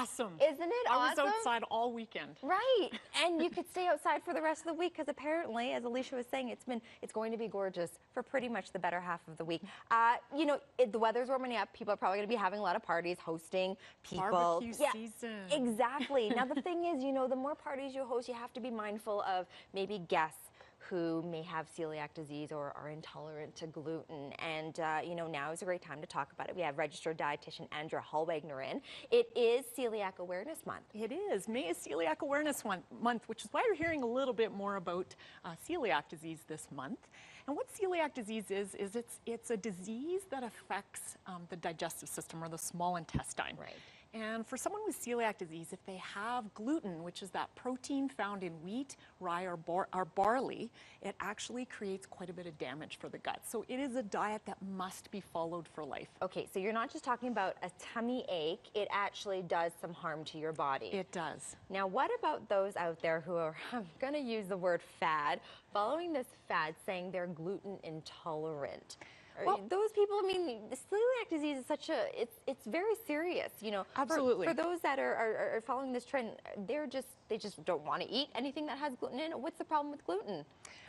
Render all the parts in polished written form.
awesome. Isn't it awesome? I was outside all weekend. Right, and you could stay outside for the rest of the week because apparently, as Alicia was saying, it's going to be gorgeous for pretty much the better half of the week. You know, the weather's warming up. People are probably going to be having a lot of parties, hosting people. Barbecue season. Exactly. Now the thing is, you know, the more parties you host, you have to be mindful of maybe guests who may have celiac disease or are intolerant to gluten. And, you know, now is a great time to talk about it. We have registered dietitian Andrea Hallwagner in. It is Celiac Awareness Month. It is. May is Celiac Awareness Month, which is why you're hearing a little bit more about celiac disease this month. And what celiac disease is it's a disease that affects the digestive system or the small intestine. Right. And for someone with celiac disease, if they have gluten, which is that protein found in wheat, rye, or barley, it actually creates quite a bit of damage for the gut. So it is a diet that must be followed for life. Okay, so you're not just talking about a tummy ache, it actually does some harm to your body. It does. Now, what about those out there who are, I'm going to use the word fad, following this fad saying they're gluten intolerant? Well, those people, I mean, celiac disease is such a, it's very serious, you know. Absolutely. For those that are following this trend, they just don't want to eat anything that has gluten in it. What's the problem with gluten?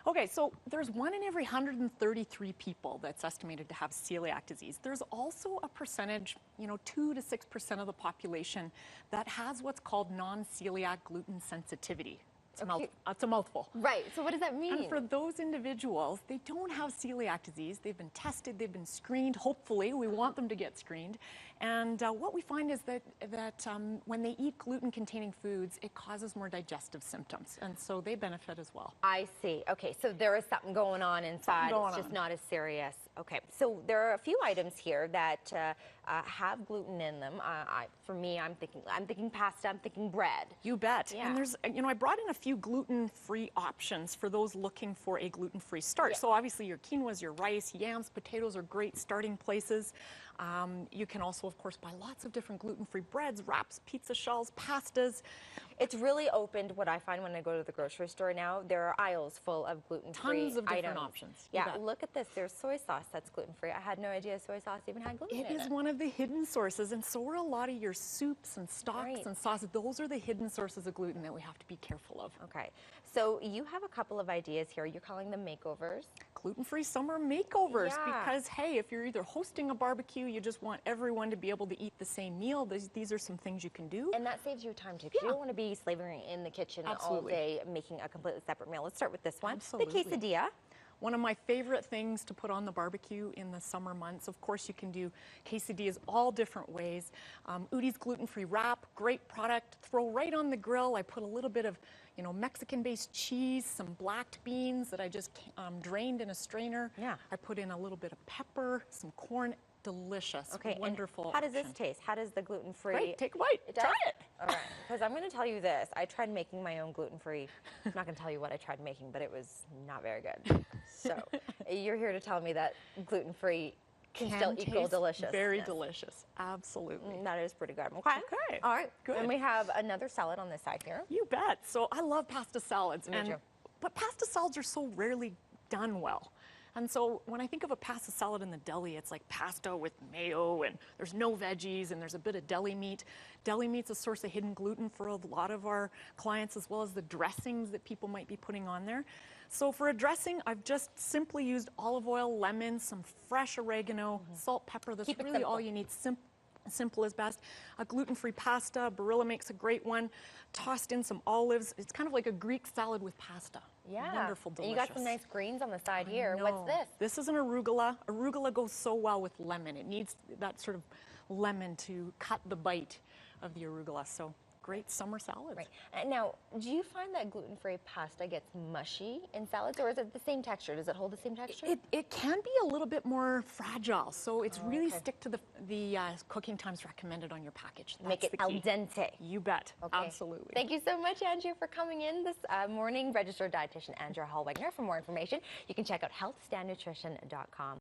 Okay, so there's 1 in every 133 people that's estimated to have celiac disease. There's also a percentage, you know, 2 to 6% of the population that has what's called non-celiac gluten sensitivity. It's a mouthful. Right, so what does that mean? And for those individuals, they don't have celiac disease. They've been tested, they've been screened. Hopefully, we want them to get screened. And what we find is that when they eat gluten-containing foods, it causes more digestive symptoms. And so they benefit as well. I see. Okay, so there is something going on inside. It's just not as serious. Okay, so there are a few items here that have gluten in them. For me, I'm thinking pasta, I'm thinking bread. You bet. Yeah. And there's, you know, I brought in a few gluten-free options for those looking for a gluten-free start. Yeah. So obviously your quinoas, your rice, yams, potatoes are great starting places. You can also, of course, buy lots of different gluten-free breads, wraps, pizza shells, pastas. It's really opened what I find when I go to the grocery store now. There are aisles full of gluten-free Tons of different items. options. Yeah, look at this. There's soy sauce that's gluten-free. I had no idea soy sauce even had gluten in it. It is one of the hidden sources, and so are a lot of your soups and stocks and sauces. Those are the hidden sources of gluten that we have to be careful of. Okay, so you have a couple of ideas here. You're calling them makeovers. Gluten-free summer makeovers, because hey, if you're either hosting a barbecue, you just want everyone to be able to eat the same meal, these are some things you can do. And that saves you time too, because you don't want to be slaving in the kitchen all day making a completely separate meal. Let's start with this one. Absolutely. The quesadilla. One of my favorite things to put on the barbecue in the summer months. Of course, you can do quesadillas all different ways. Udi's gluten-free wrap, great product. Throw right on the grill. I put a little bit of, you know, Mexican-based cheese, some black beans that I just drained in a strainer. Yeah. I put in a little bit of pepper, some corn. Delicious. Okay. Wonderful. How does this taste? How does the gluten-free? Great. Take a bite. Try it. All right. Because I'm going to tell you this. I tried making my own gluten-free. I'm not going to tell you what I tried making, but it was not very good. So you're here to tell me that gluten-free can still equal delicious. Very delicious. Absolutely. That is pretty good. Okay. Okay. All right. Good. And we have another salad on this side here. You bet. So I love pasta salads. Me too. But pasta salads are so rarely done well. And so when I think of a pasta salad in the deli, it's like pasta with mayo, and there's no veggies, and there's a bit of deli meat. Deli meat's a source of hidden gluten for a lot of our clients, as well as the dressings that people might be putting on there. So for a dressing, I've just simply used olive oil, lemon, some fresh oregano, salt, pepper. That's really all you need. Simple is best. A gluten-free pasta, Barilla makes a great one. Tossed in some olives. It's kind of like a Greek salad with pasta. Yeah. Wonderful, delicious. And you got some nice greens on the side here. What's this? This is an arugula. Arugula goes so well with lemon. It needs that sort of lemon to cut the bite of the arugula. So great summer salads. Right. And now, do you find that gluten-free pasta gets mushy in salads, or is it the same texture? Does it hold the same texture? It can be a little bit more fragile, so it's really stick to the cooking times recommended on your package. That's Make it al dente. You bet. Okay. Absolutely. Thank you so much, Andrea, for coming in this morning. Registered dietitian Andrea Hallwagner. For more information, you can check out healthstandnutrition.com.